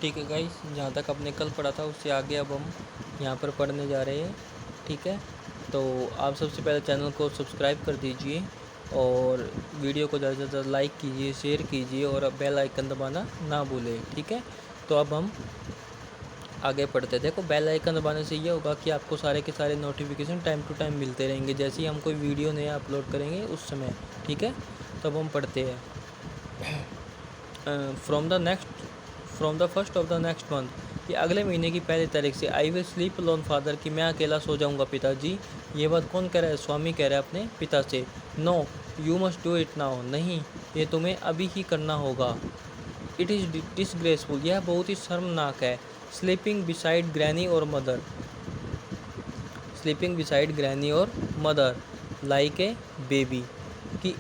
ठीक है गाइस, जहाँ तक आपने कल पढ़ा था उससे आगे अब हम यहाँ पर पढ़ने जा रहे हैं। ठीक है, तो आप सबसे पहले चैनल को सब्सक्राइब कर दीजिए और वीडियो को ज़्यादा से ज़्यादा लाइक कीजिए, शेयर कीजिए और बेल आइकन दबाना ना भूलें। ठीक है, तो अब हम आगे पढ़ते हैं। देखो, बेल आइकन दबाने से ये होगा कि आपको सारे के सारे नोटिफिकेशन टाइम टू टाइम मिलते रहेंगे जैसे ही हम कोई वीडियो नया अपलोड करेंगे उस समय। ठीक है, तब हम पढ़ते हैं। From the first of the next month, कि अगले महीने की पहली तारीख से I will sleep alone father, कि मैं अकेला सो जाऊंगा पिताजी। ये बात कौन कह रहा है? स्वामी कह रहा है अपने पिता से। No, you must do it now, नहीं, ये तुम्हें अभी ही करना होगा। इट इज़ डिसग्रेसफुल, यह बहुत ही शर्मनाक है। स्लीपिंग बिसाइड ग्रैनी और मदर, स्लीपिंग बिसाइड ग्रैनी और मदर लाइक ए बेबी, कि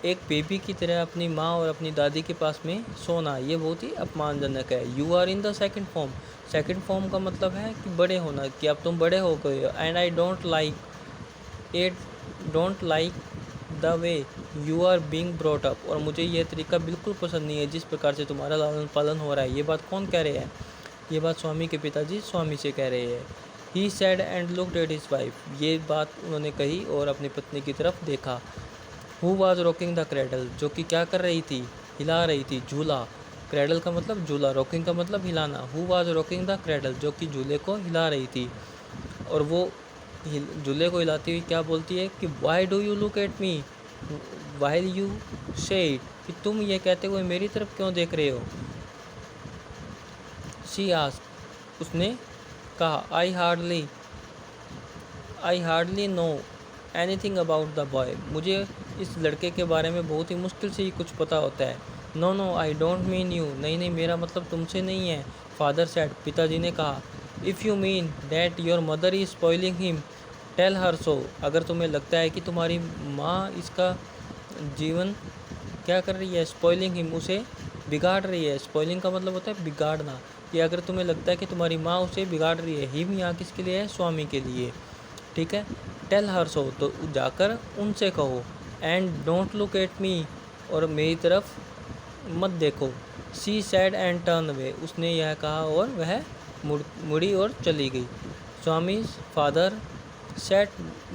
एक बेबी की तरह अपनी माँ और अपनी दादी के पास में सोना, ये बहुत ही अपमानजनक है। You are in the second form, second form का मतलब है कि बड़े होना, कि अब तुम बड़े हो गए हो। And I don't like the way you are being brought up, और मुझे यह तरीका बिल्कुल पसंद नहीं है जिस प्रकार से तुम्हारा लालन पालन हो रहा है। ये बात कौन कह रहे हैं? ये बात स्वामी के पिताजी स्वामी से कह रहे हैं। He said and looked at his wife, ये बात उन्होंने कही और अपनी पत्नी की तरफ देखा। Who was rocking the cradle, जो कि क्या कर रही थी? हिला रही थी झूला। क्रेडल का मतलब झूला, रॉकिंग का मतलब हिलाना। Who was rocking the cradle, जो कि झूले को हिला रही थी। और वो झूले को हिलाती हुई क्या बोलती है कि why do you look at me while you से इट, कि तुम ये कहते हुए मेरी तरफ क्यों देख रहे हो? शी आस्क्ड, उसने कहा, I hardly know anything about the boy, मुझे इस लड़के के बारे में बहुत ही मुश्किल से ही कुछ पता होता है। No no, I don't mean you, नहीं नहीं, मेरा मतलब तुमसे नहीं है। फादर सेड, पिताजी ने कहा। If you mean that your mother is spoiling him, tell her so, अगर तुम्हें लगता है कि तुम्हारी माँ इसका जीवन क्या कर रही है? स्पॉइलिंग हिम, उसे बिगाड़ रही है। स्पॉइलिंग का मतलब होता है बिगाड़ना, कि अगर तुम्हें लगता है कि तुम्हारी माँ उसे बिगाड़ रही है। हिम यहाँ किसके लिए है? स्वामी के लिए। ठीक है, टेल हर सो, तो जाकर उनसे कहो। And don't look at me, और मेरी तरफ मत देखो। सी सैड एंड टर्न अवे, उसने यह कहा और वह मुड़ी और चली गई। स्वामी फादर सेट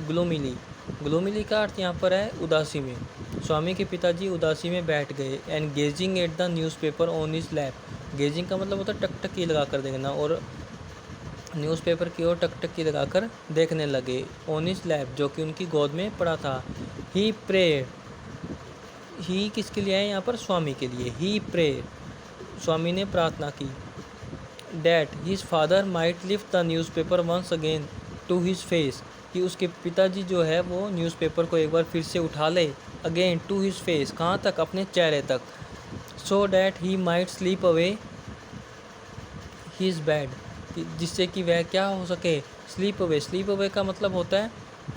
ग्लोमिली, ग्लोमिली का अर्थ यहाँ पर है उदासी में। स्वामी के पिताजी उदासी में बैठ गए। And gazing at the newspaper on his lap, gazing का मतलब होता है टकटकी लगा कर देखना, और न्यूज़पेपर की ओर टकटकी लगाकर देखने लगे। ऑन हिज लैप, जो कि उनकी गोद में पड़ा था। ही प्रेड, ही किसके लिए है यहाँ पर? स्वामी के लिए। ही प्रेड, स्वामी ने प्रार्थना की। That his father might lift the newspaper once again to his face, कि उसके पिताजी जो है वो न्यूज़पेपर को एक बार फिर से उठा ले। अगेन टू हिज फेस, कहाँ तक? अपने चेहरे तक। So that he might sleep away his bed, जिससे कि वह क्या हो सके? स्लीप अवे, स्लीप अवे का मतलब होता है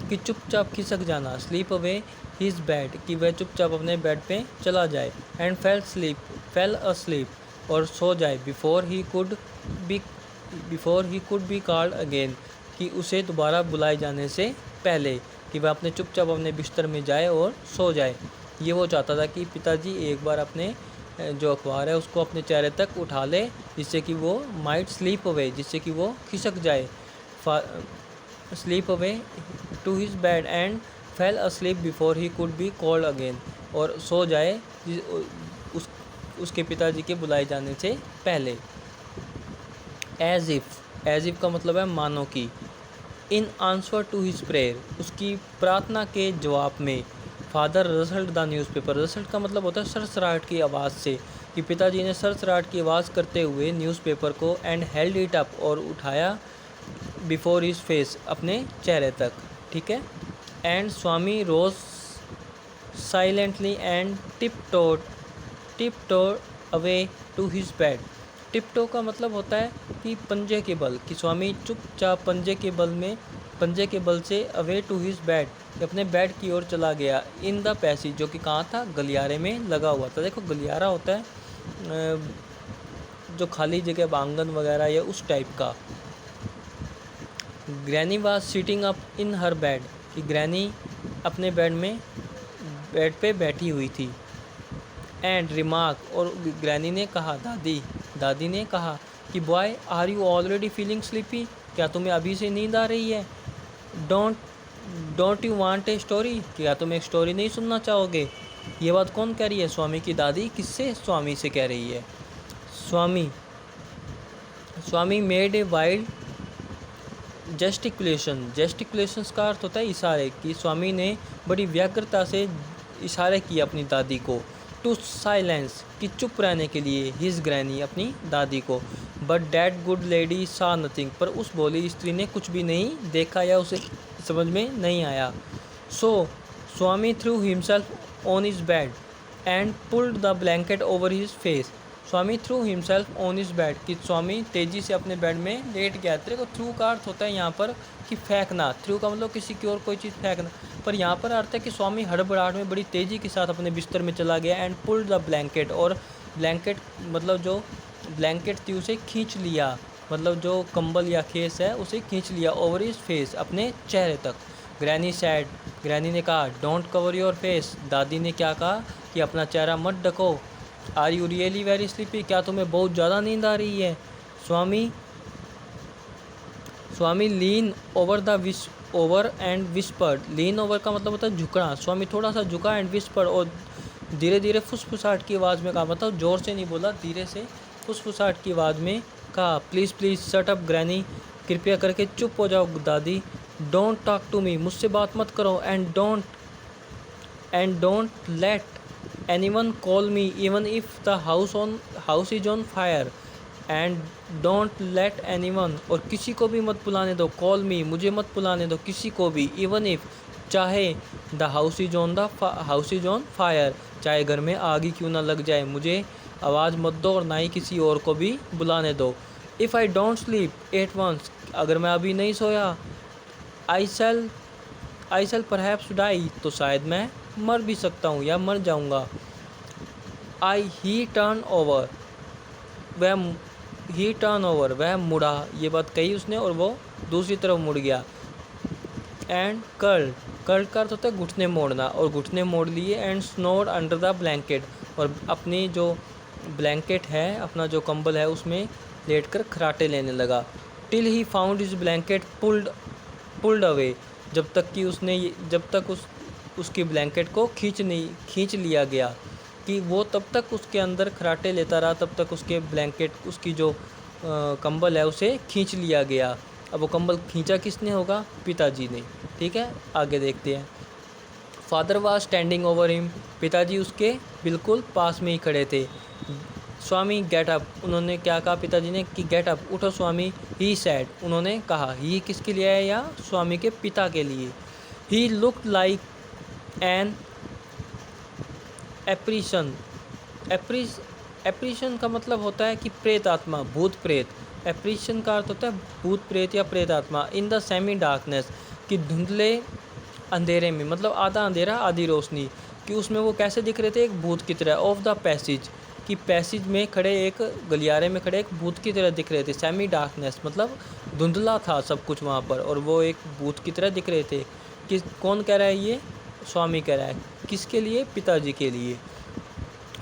कि चुपचाप खिसक जाना। स्लीप अवे हिज बेड, कि वह चुपचाप अपने बेड पे चला जाए। एंड फेल अस्लीप, और सो जाए। Before he could be called again, कि उसे दोबारा बुलाए जाने से पहले, कि वह अपने चुपचाप अपने बिस्तर में जाए और सो जाए। ये वो चाहता था कि पिताजी एक बार अपने जो अखबार है उसको अपने चेहरे तक उठा ले, जिससे कि वो माइट स्लीप अवे, जिससे कि वो खिसक जाए। Sleep away to his bed and fell asleep before he could be called again, और सो जाए उसके पिताजी के बुलाए जाने से पहले। एज इफ़ का मतलब है मानो कि। In answer to his prayer, उसकी प्रार्थना के जवाब में। Father rustled the newspaper, rustled का मतलब होता है सरसराहट की आवाज़ से, कि पिताजी ने सरसराहट की आवाज़ करते हुए न्यूज़पेपर को एंड हेल्ड इट अप, और उठाया बिफोर हिज फेस, अपने चेहरे तक। ठीक है, and Swami rose silently and tiptoed away to his bed. Tiptoe का मतलब होता है कि पंजे के बल, कि स्वामी चुपचाप पंजे के बल से अवे टू हिज बेड, अपने बेड की ओर चला गया। इन द पैसेज, जो कि कहाँ था? गलियारे में लगा हुआ था। देखो, गलियारा होता है जो खाली जगह, आंगन वगैरह या उस टाइप का। Granny was sitting up in her bed, कि ग्रैनी अपने बेड पे बैठी हुई थी। एंड रिमार्क, और ग्रैनी ने कहा, दादी, दादी ने कहा कि boy, are you already feeling sleepy? क्या तुम्हें अभी से नींद आ रही है? Don't don't you want a story? क्या तुम एक स्टोरी नहीं सुनना चाहोगे? ये बात कौन कह रही है? स्वामी की दादी किससे? स्वामी से कह रही है। Swami Swami made a wild जेस्टिकुलेशंस का अर्थ होता है इशारे, कि स्वामी ने बड़ी व्यग्रता से इशारे किए अपनी दादी को। टू साइलेंस, कि चुप रहने के लिए, हिज ग्रैनी, अपनी दादी को। बट डैट गुड लेडी सा नथिंग, पर उस भोली स्त्री ने कुछ भी नहीं देखा या उसे समझ में नहीं आया। So Swami threw himself on his bed and pulled the blanket over his face. Swami threw himself on his bed, कि स्वामी तेज़ी से अपने बेड में लेट गया। तेरे को थ्रू का अर्थ होता है यहाँ पर कि फेंकना, थ्रू का मतलब किसी की और कोई चीज़ फेंकना, पर यहाँ पर अर्थ है कि स्वामी हड़बड़ाहट में बड़ी तेज़ी के साथ अपने बिस्तर में चला गया। एंड पुल्ड द ब्लैंकेट, और ब्लैंकेट मतलब जो ब्लैंकेट थी उसे खींच लिया, मतलब जो कंबल या खेस है उसे खींच लिया। ओवर हिज फेस, अपने चेहरे तक। ग्रैनी सैड, ग्रैनी ने कहा डोंट कवर योर फेस। दादी ने क्या कहा कि अपना चेहरा मत ढको। Are you really very sleepy? क्या तुम्हें बहुत ज़्यादा नींद आ रही है? Swami lean over and whispered. Lean over का मतलब होता है झुकना। स्वामी थोड़ा सा झुका एंड विस्पर्ड, और धीरे धीरे फुसफुसाहट की आवाज़ में कहा, मतलब ज़ोर से नहीं बोला, धीरे से फुसफुसाहट की आवाज़ में कहा, please please shut up granny, कृपया करके चुप हो जाओ दादी। डोंट टॉक टू मी, मुझसे बात मत करो। And don't let anyone call me even if the house is on fire. And don't let anyone, और किसी को भी मत बुलाने दो, कॉल मी, मुझे मत बुलाने दो, किसी को भी, इवन इफ़, चाहे, the house is on fire, चाहे घर में आग ही क्यों ना लग जाए, मुझे आवाज़ मत दो और ना ही किसी और को भी बुलाने दो। If I don't sleep at once, अगर मैं अभी नहीं सोया, आई सेल परहैप्स डाई, तो शायद मैं मर भी सकता हूँ या मर जाऊँगा। ही टर्न ओवर, वह मुड़ा, ये बात कही उसने और वो दूसरी तरफ मुड़ गया। एंड कर्ल का अर्थ होता है घुटने मोड़ना, और घुटने मोड़ लिए। एंड स्नोर्ड अंडर द ब्लैंकेट, और अपनी जो ब्लैंकेट है, अपना जो कंबल है, उसमें लेटकर खराटे लेने लगा। Till he found his blanket pulled away, जब तक उसकी ब्लैंकेट को खींच लिया गया, कि वो तब तक उसके अंदर खराटे लेता रहा, तब तक उसके ब्लैंकेट, उसकी जो कंबल है उसे खींच लिया गया। अब वो कंबल खींचा किसने होगा? पिताजी ने। ठीक है, आगे देखते हैं। Father was standing over him, पिताजी उसके बिल्कुल पास में ही खड़े थे। स्वामी गेट अप, उन्होंने क्या कहा पिताजी ने कि गेट अप, उठो स्वामी। ही सैड, उन्होंने कहा। ही किसके लिए है? या स्वामी के पिता के लिए। ही लुक्ड लाइक एन एप्रीशन का मतलब होता है कि प्रेत आत्मा, भूत प्रेत। एप्रीशन का अर्थ होता है भूत प्रेत या प्रेत आत्मा। इन द सेमी डार्कनेस, कि धुंधले अंधेरे में, मतलब आधा अंधेरा आधी रोशनी, कि उसमें वो कैसे दिख रहे थे? एक भूत की तरह। ऑफ द पैसेज, कि पैसेज में खड़े, एक गलियारे में खड़े एक भूत की तरह दिख रहे थे। सेमी डार्कनेस मतलब धुंधला था सब कुछ वहाँ पर, और वो एक भूत की तरह दिख रहे थे। कि कौन कह रहा है? ये स्वामी कह रहा है। किसके लिए? पिताजी के लिए।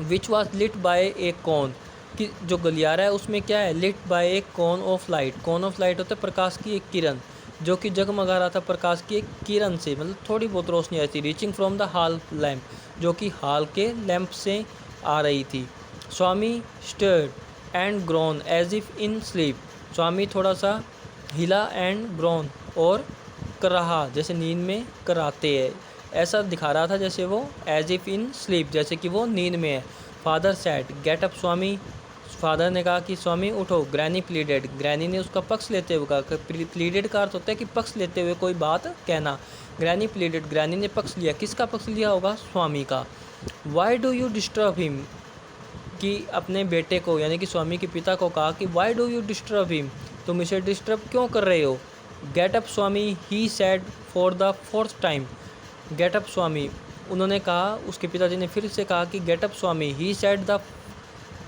Which was lit by a cone, कि जो गलियारा है उसमें क्या है? Lit by a cone of light. Cone of light होता है प्रकाश की एक किरण, जो कि जगमगा रहा था प्रकाश की एक किरण से, मतलब थोड़ी बहुत रोशनी आई थी। Reaching from the hall lamp, जो कि हॉल के लैंप से आ रही थी। Swami stirred and groaned as if in sleep, Swami थोड़ा सा हिला एंड ग्रोन, और कराहा, जैसे नींद में कराते हैं, ऐसा दिखा रहा था जैसे वो एज इफ़ इन स्लीप, जैसे कि वो नींद में है। फादर सैड गेट अप स्वामी, फादर ने कहा कि स्वामी उठो। ग्रैनी प्लीडेड, ग्रैनी ने उसका पक्ष लेते हुए कहा। प्लीडेड का अर्थ होता है कि पक्ष लेते हुए कोई बात कहना। ग्रैनी प्लीडेड, ग्रैनी ने पक्ष लिया। किसका पक्ष लिया होगा? स्वामी का। Y do you disturb him, कि अपने बेटे को यानी कि स्वामी के पिता को कहा कि why do you disturb him, तुम इसे डिस्टर्ब क्यों कर रहे हो? Get up Swami, he said for the fourth time, get up Swami, उन्होंने कहा, उसके पिताजी ने फिर से कहा कि get up Swami.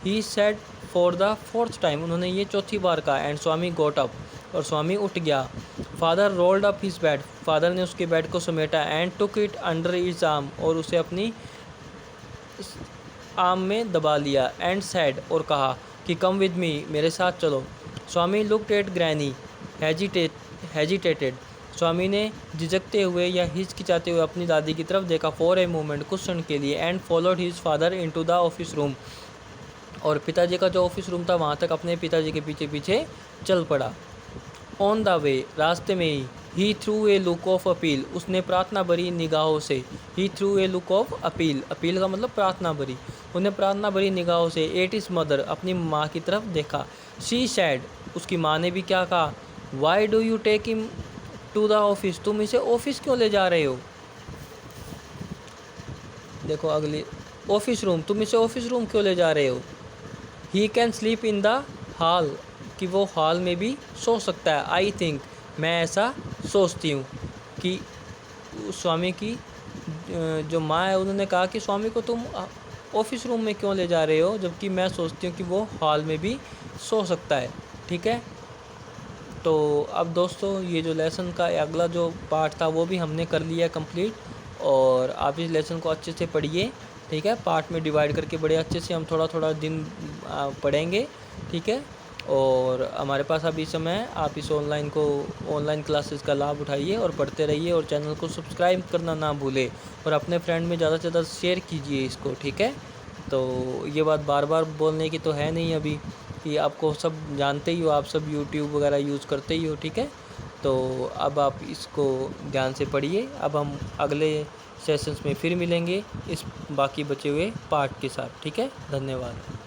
He said for the fourth time, उन्होंने ये चौथी बार कहा। एंड स्वामी गोट अप, और स्वामी उठ गया। Father rolled up his bed, father ने उसके बेड को समेटा। And took it under his arm, और उसे अपनी आर्म में दबा लिया एंड सैड और कहा कि कम विद मी, मेरे साथ चलो। स्वामी लुक्ड एट ग्रैनी हेजिटेटेड। स्वामी ने झिझकते हुए या हिचकिचाते हुए अपनी दादी की तरफ देखा फॉर ए मोमेंट, कुछ क्षण के लिए, and followed his father into the office room. और पिताजी का जो ऑफिस रूम था वहाँ तक अपने पिताजी के पीछे पीछे चल पड़ा। ऑन द वे, रास्ते में ही threw a look of appeal, उसने प्रार्थना भरी निगाहों से, he threw a look of appeal, appeal का मतलब प्रार्थना भरी, उन्हें प्रार्थना भरी निगाहों से एट इज मदर, अपनी माँ की तरफ देखा। शी सैड, उसकी माँ ने भी क्या कहा, why do you take him to the office, तुम इसे ऑफिस क्यों ले जा रहे हो। देखो अगली, ऑफिस रूम, तुम इसे ऑफिस रूम क्यों ले जा रहे हो। He can sleep in the hall, कि वो हॉल में भी सो सकता है। आई थिंक, मैं ऐसा सोचती हूँ। कि स्वामी की जो माँ है उन्होंने कहा कि स्वामी को तुम ऑफिस रूम में क्यों ले जा रहे हो, जबकि मैं सोचती हूँ कि वो हॉल में भी सो सकता है। ठीक है, तो अब दोस्तों ये जो लेसन का अगला जो पार्ट था वो भी हमने कर लिया कंप्लीट, और आप इस लेसन को अच्छे से पढ़िए। ठीक है, पार्ट में डिवाइड करके बड़े अच्छे से हम थोड़ा थोड़ा दिन पढ़ेंगे। ठीक है, और हमारे पास अभी समय है, आप इस ऑनलाइन क्लासेस का लाभ उठाइए और पढ़ते रहिए, और चैनल को सब्सक्राइब करना ना भूले, और अपने फ्रेंड में ज़्यादा से ज़्यादा शेयर कीजिए इसको। ठीक है, तो ये बात बार बार बोलने की तो है नहीं अभी, कि आपको सब जानते ही हो, आप सब यूट्यूब वगैरह यूज़ करते ही हो। ठीक है, तो अब आप इसको ध्यान से पढ़िए। अब हम अगले सेशंस में फिर मिलेंगे इस बाकी बचे हुए पार्ट के साथ। ठीक है, धन्यवाद।